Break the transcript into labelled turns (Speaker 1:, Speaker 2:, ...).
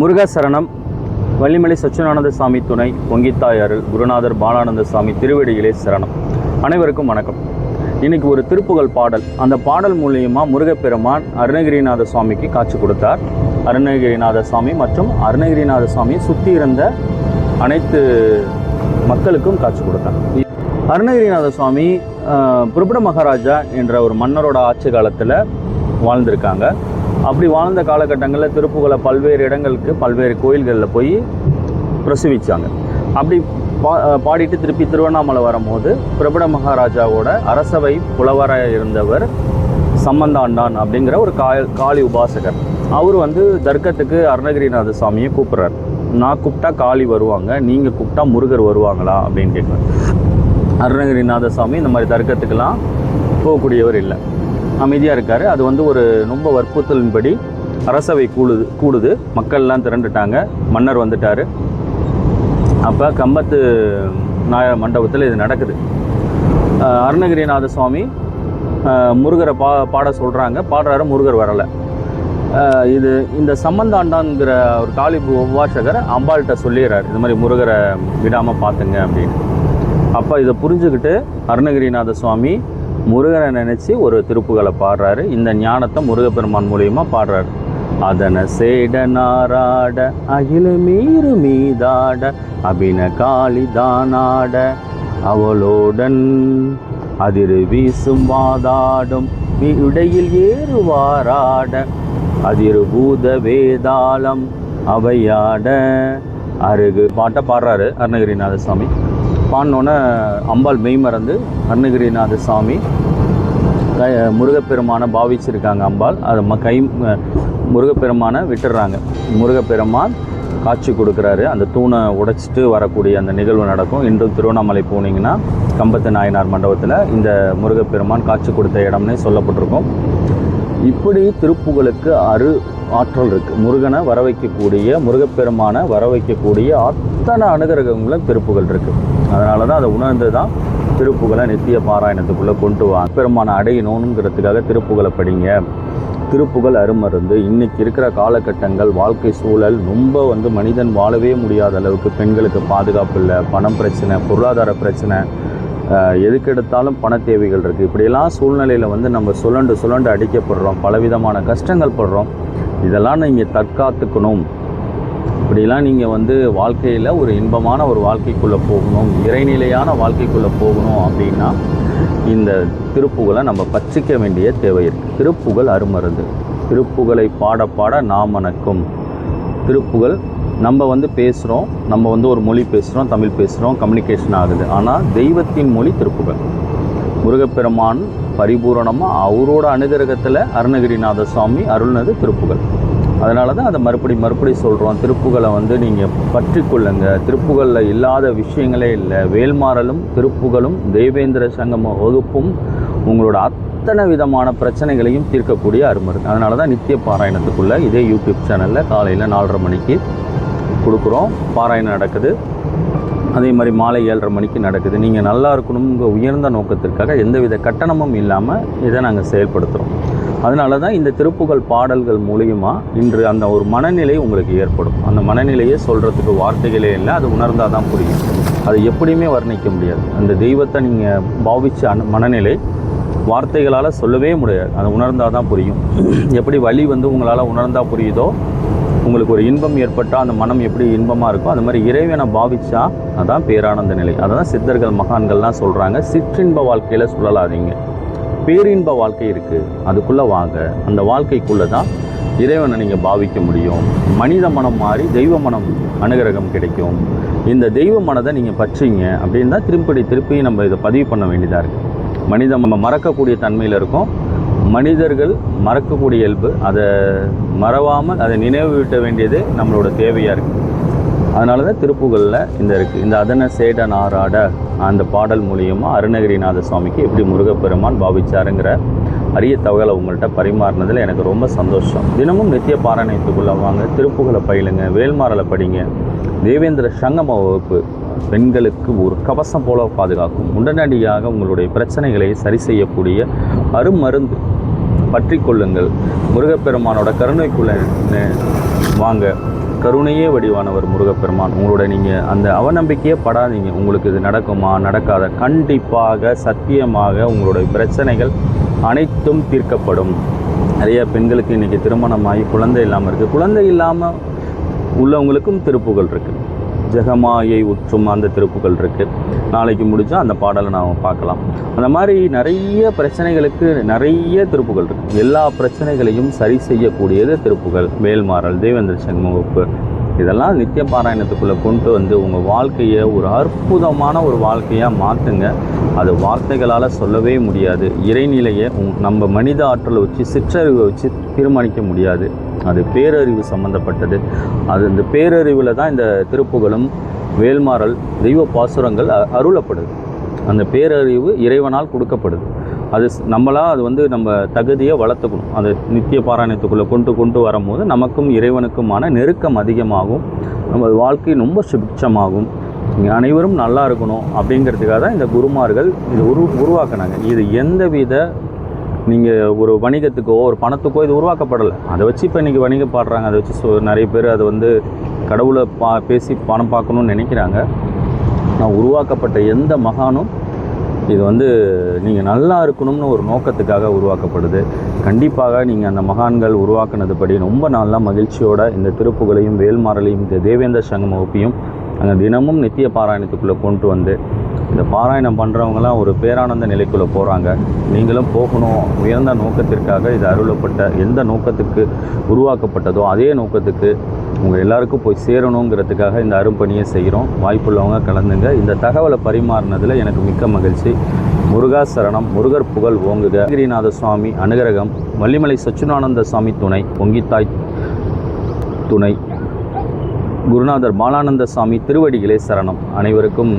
Speaker 1: முருகசரணம். வள்ளிமலை சச்சிதானந்த சாமி துணை, பொங்கித்தாய் அருள், குருநாதர் பாலானந்த சாமி திருவடிகளே சரணம். அனைவருக்கும் வணக்கம். இன்றைக்கி ஒரு திருப்புகழ் பாடல். அந்த பாடல் மூலியமாக முருகப்பெருமான் அருணகிரிநாத சுவாமிக்கு காட்சி கொடுத்தார். அருணகிரிநாத சுவாமி மற்றும் அருணகிரிநாத சுவாமியை சுற்றி இருந்த அனைத்து மக்களுக்கும் காட்சி கொடுத்தார். அருணகிரிநாத சுவாமி புருபட மகாராஜா என்ற ஒரு மன்னரோட ஆட்சி காலத்தில் வாழ்ந்திருக்காங்க. அப்படி வாழ்ந்த காலகட்டங்களில் திருப்புகழை பல்வேறு இடங்களுக்கு, பல்வேறு கோயில்களில் போய் பிரசவிச்சாங்க. அப்படி பாடிட்டு திருப்பி திருவண்ணாமலை வரும்போது புருபட மகாராஜாவோட அரசவை புலவராக இருந்தவர் சம்பந்தாண்டான் அப்படிங்கிற ஒரு காளி உபாசகர். அவர் தர்க்கத்துக்கு அருணகிரிநாத சுவாமியை கூப்பிட்றாரு. நான் கூப்பிட்டா காளி வருவாங்க, நீங்கள் கூப்பிட்டா முருகர் வருவாங்களா அப்படின்னு கேட்குறாரு. அருணகிரிநாத சுவாமி இந்த மாதிரி தர்க்கத்துக்கெல்லாம் போகக்கூடியவர் இல்லை, அமைதியாக இருக்கார். அது ஒரு ரொம்ப வற்புறுத்தலின்படி அரசவை கூடுது. மக்கள்லாம் திரண்டுட்டாங்க. மன்னர் வந்துட்டார். அப்போ கம்பத்து நாயர் மண்டபத்தில் இது நடக்குது. அருணகிரிநாத சுவாமி முருகரை பாட சொல்கிறாங்க. பாடுறாரு, முருகர் வரலை. இந்த சம்பந்தாண்டான்கிற ஒரு காளி உபாசகர் அம்பாள்கிட்ட சொல்லிடுறாரு, இது மாதிரி முருகரை விடாமல் பார்த்துங்க அப்படின்னு. அப்போ இதை புரிஞ்சுக்கிட்டு அருணகிரிநாத சுவாமி முருகனை நினச்சி ஒரு திருப்புகளை பாடுறாரு. இந்த ஞானத்தை முருகப்பெருமான் மூலியமாக பாடுறாரு. அதன சேட நாராட அகில மீறு மீதாட அபின காளி தானாட அவளோடன் அதிரு வீசும் வாதாடும் இடையில் ஏறுவாராட அதிரு பூத வேதாளம் அவையாட அருகு பாட்டை பாடுறாரு அருணகிரிநாத சுவாமி. பாடினோன்னே அம்பாள் மெய்மறந்து அருணகிரிநாத சுவாமி முருகப்பெருமானை பாவிச்சிருக்காங்க. அம்பாள் அதை முருகப்பெருமானை விட்டுடுறாங்க. முருகப்பெருமான் காட்சி கொடுக்குறாரு. அந்த தூணை உடைச்சிட்டு வரக்கூடிய அந்த நிகழ்வு நடக்கும். இன்றும் திருவண்ணாமலை போனீங்கன்னா கம்பத்து நாயனார் மண்டபத்தில் இந்த முருகப்பெருமான் காட்சி கொடுத்த இடம்னே சொல்லப்பட்டிருக்கும். இப்படி திருப்புகளுக்கு ஆற்றல் இருக்குது. முருகனை வர வைக்கக்கூடிய, முருகப்பெருமானை வர வைக்கக்கூடிய அத்தனை அனுகிரகங்களும் திருப்புகள் இருக்குது. அதனால தான் அதை உணர்ந்து தான் திருப்புகளை நித்திய பாராயணத்துக்குள்ளே கொண்டு வா. பெருமானை அடையணுங்கிறதுக்காக திருப்புகளை படிங்க. திருப்புகள் அருமருந்து. இன்றைக்கி இருக்கிற காலகட்டங்கள், வாழ்க்கை சூழல் ரொம்ப மனிதன் வாழவே முடியாத அளவுக்கு பெண்களுக்கு பாதுகாப்பு இல்லை, பணம் பிரச்சனை, பொருளாதார பிரச்சனை, எதுக்கெடுத்தாலும் பண தேவைகள் இருக்குது. இப்படியெல்லாம் சூழ்நிலையில் நம்ம சுழண்டு அடிக்கப்படுறோம், பலவிதமான கஷ்டங்கள் படுறோம். இதெல்லாம் நீங்கள் தற்காத்துக்கணும். இப்படிலாம் நீங்கள் வாழ்க்கையில் ஒரு இன்பமான ஒரு வாழ்க்கைக்குள்ளே போகணும், இறைநிலையான வாழ்க்கைக்குள்ளே போகணும் அப்படின்னா இந்த திருப்புகளை நம்ம பற்றிக்க வேண்டிய தேவை இருக்குது. திருப்புகள் அருமருந்து. திருப்புகளை பாட பாட நாமனக்கும். திருப்புகள் நம்ம பேசுகிறோம், நம்ம ஒரு மொழி பேசுகிறோம், தமிழ் பேசுகிறோம், கம்யூனிகேஷன் ஆகுது. ஆனால் தெய்வத்தின் மொழி திருப்புகள். முருகப்பெருமான் பரிபூரணமாக அவரோட அனுகிரகத்தில் அருணகிரிநாத சுவாமி அருள்னது திருப்புகள். அதனால தான் அதை மறுபடி சொல்கிறோம். திருப்புகளை நீங்கள் பற்றி கொள்ளுங்க. திருப்புகளில் இல்லாத விஷயங்களே இல்லை. வேல்மாறலும் திருப்புகளும் தெய்வேந்திர சங்கம வகுப்பும் உங்களோட அத்தனை விதமான பிரச்சனைகளையும் தீர்க்கக்கூடிய அருமருந்து. அதனால தான் நித்திய பாராயணத்துக்குள்ளே இதே யூடியூப் சேனலில் காலையில் 4:30 மணிக்கு கொடுக்குறோம். பாராயணம் நடக்குது. அதே மாதிரி மாலை 7:30 மணிக்கு நடக்குது. நீங்கள் நல்லா இருக்கணுங்கிற உயர்ந்த நோக்கத்திற்காக எந்தவித கட்டணமும் இல்லாமல் இதை நாங்கள் செயல்படுத்துகிறோம். அதனால தான் இந்த திருப்புகழ் பாடல்கள் மூலியமாக இன்று அந்த ஒரு மனநிலை உங்களுக்கு ஏற்படும். அந்த மனநிலையை சொல்கிறதுக்கு வார்த்தைகளே இல்லை, அது உணர்ந்தால் தான் புரியும். அது எப்படியுமே வர்ணிக்க முடியாது. அந்த தெய்வத்தை நீங்கள் பாவித்த மனநிலை வார்த்தைகளால் சொல்லவே முடியாது, அது உணர்ந்தால் தான் புரியும். எப்படி வலி உங்களால் உணர்ந்தால் புரியுதோ, உங்களுக்கு ஒரு இன்பம் ஏற்பட்டால் அந்த மனம் எப்படி இன்பமாக இருக்கும், அது மாதிரி இறைவனை பாவிச்சா அதான் பேரானந்த நிலை. அதை தான் சித்தர்கள் மகான்கள்லாம் சொல்கிறாங்க. சிற்றின்ப வாழ்க்கையில் சொல்லலாதீங்க, பேரின்ப வாழ்க்கை இருக்குது, அதுக்குள்ளே வாங்க. அந்த வாழ்க்கைக்குள்ளே தான் இறைவனை நீங்கள் பாவிக்க முடியும். மனித மனம் மாறி தெய்வ மனம் அனுகிரகம் கிடைக்கும். இந்த தெய்வ மனதை நீங்கள் பற்றிங்க அப்படின்னு தான் திருப்பி நம்ம இதை பதிவு பண்ண வேண்டியதாக இருக்குது. மனிதம் நம்ம மறக்கக்கூடிய தன்மையில் இருக்கும். மனிதர்கள் மறக்கக்கூடிய இயல்பு. அதை மறவாமல் அதை நினைவுவிட்ட வேண்டியது நம்மளோட தேவையாக இருக்குது. அதனால தான் திருப்புகளில் இருக்குது. இந்த அதன சேட நாராட அந்த பாடல் மூலியமாக அருணகிரிநாத சுவாமிக்கு எப்படி முருகப்பெருமான் பாவிச்சாருங்கிற அரிய தகவலை உங்கள்கிட்ட பரிமாறினதில் எனக்கு ரொம்ப சந்தோஷம். தினமும் நித்திய பாராயணத்துக்குள்ளே வாங்க, திருப்புகளை பயிலுங்க, வேல்மாறலை படிங்க. தேவேந்திர சங்கம வகுப்பு பெண்களுக்கு ஒரு கவசம் போல பாதுகாக்கும். உடனடியாக உங்களுடைய பிரச்சனைகளை சரி செய்யக்கூடிய அருமருந்து. பற்றி கொள்ளுங்கள். முருகப்பெருமானோட கருணைக்குள்ளே வாங்க. கருணையே வடிவானவர் முருகப்பெருமான். உங்களோட நீங்கள் அந்த அவநம்பிக்கையே படாதீங்க. உங்களுக்கு இது நடக்குமா நடக்காத, கண்டிப்பாக சத்தியமாக உங்களுடைய பிரச்சனைகள் அனைத்தும் தீர்க்கப்படும். நிறைய பெண்களுக்கு இன்றைக்கி திருமணமாகி குழந்தை இல்லாமல் இருக்குது. குழந்தை இல்லாமல் உள்ளவங்களுக்கும் திருப்புகள் இருக்குது. ஜெகமாயை உற்றும் அந்த திருப்புகள் இருக்குது. நாளைக்கு முடிஞ்சா அந்த பாடலை நாம் பார்க்கலாம். அந்த மாதிரி நிறைய பிரச்சனைகளுக்கு நிறைய திருப்புகள் இருக்குது. எல்லா பிரச்சனைகளையும் சரி செய்யக்கூடியது திருப்புகள், வேல்மாறல், தேவேந்திர சங்கம் வகுப்பு, இதெல்லாம் நித்திய பாராயணத்துக்குள்ளே கொண்டு வந்து உங்கள் வாழ்க்கையை ஒரு அற்புதமான ஒரு வாழ்க்கையாக மாற்றுங்க. அது வார்த்தைகளால் சொல்லவே முடியாது. இறைநிலையை நம்ம மனித ஆற்றலை வச்சு, சிற்றறிவை வச்சு தீர்மானிக்க முடியாது. அது பேரறிவு சம்பந்தப்பட்டது. அது இந்த பேரறிவில் தான் இந்த திருப்புகளும் வேல்மாறல் தெய்வ பாசுரங்கள் அருளப்படுது. அந்த பேரறிவு இறைவனால் கொடுக்கப்படுது. அது அது நம்ம தகுதியை வளர்த்துக்கணும். அது நித்திய பாராயணத்துக்குள்ளே கொண்டு வரும்போது நமக்கும் இறைவனுக்குமான நெருக்கம் அதிகமாகும். நம்ம வாழ்க்கை ரொம்ப சுபிட்சமாகும். அனைவரும் நல்லா இருக்கணும் அப்படிங்கிறதுக்காக தான் இந்த குருமார்கள் இது உருவாக்கினாங்க. இது எந்தவித நீங்கள் ஒரு வணிகத்துக்கோ ஒரு பணத்துக்கோ இது உருவாக்கப்படலை. அதை வச்சு இப்போ இன்றைக்கி வணிகம் பாடுறாங்க. அதை வச்சு நிறைய பேர் அதை கடவுளை பேசி பணம் பார்க்கணுன்னு நினைக்கிறாங்க. நான் உருவாக்கப்பட்ட எந்த மகானும் இது நீங்கள் நல்லா இருக்கணும்னு ஒரு நோக்கத்துக்காக உருவாக்கப்படுது. கண்டிப்பாக நீங்கள் அந்த மகான்கள் உருவாக்குனதுபடி ரொம்ப நல்லா மகிழ்ச்சியோட இந்த திருப்புகளையும் வேல்மாறலையும் இந்த தேவேந்திர சங்கம் வகுப்பையும் அங்கே தினமும் நித்திய பாராயணத்துக்குள்ளே கொண்டு வந்து இந்த பாராயணம் பண்ணுறவங்களாம் ஒரு பேரானந்த நிலைக்குள்ளே போகிறாங்க. நீங்களும் போகணும். உயர்ந்த நோக்கத்திற்காக இது அருளப்பட்ட எந்த நோக்கத்துக்கு உருவாக்கப்பட்டதோ அதே நோக்கத்துக்கு உங்கள் எல்லாருக்கும் போய் சேரணுங்கிறதுக்காக இந்த அரும்பணியை செய்கிறோம். வாய்ப்புள்ளவங்க கலந்துங்க. இந்த தகவலை பரிமாறினதில் எனக்கு மிக்க மகிழ்ச்சி. முருகா சரணம். முருகர் புகழ் ஓங்குக. கிரிநாத சுவாமி அனுகிரகம். வள்ளிமலை சச்சிதானந்த சுவாமி துணை. பொங்கித்தாய் துணை. குருநாதர் பாலானந்த சாமி திருவடிகளே சரணம். அனைவருக்கும்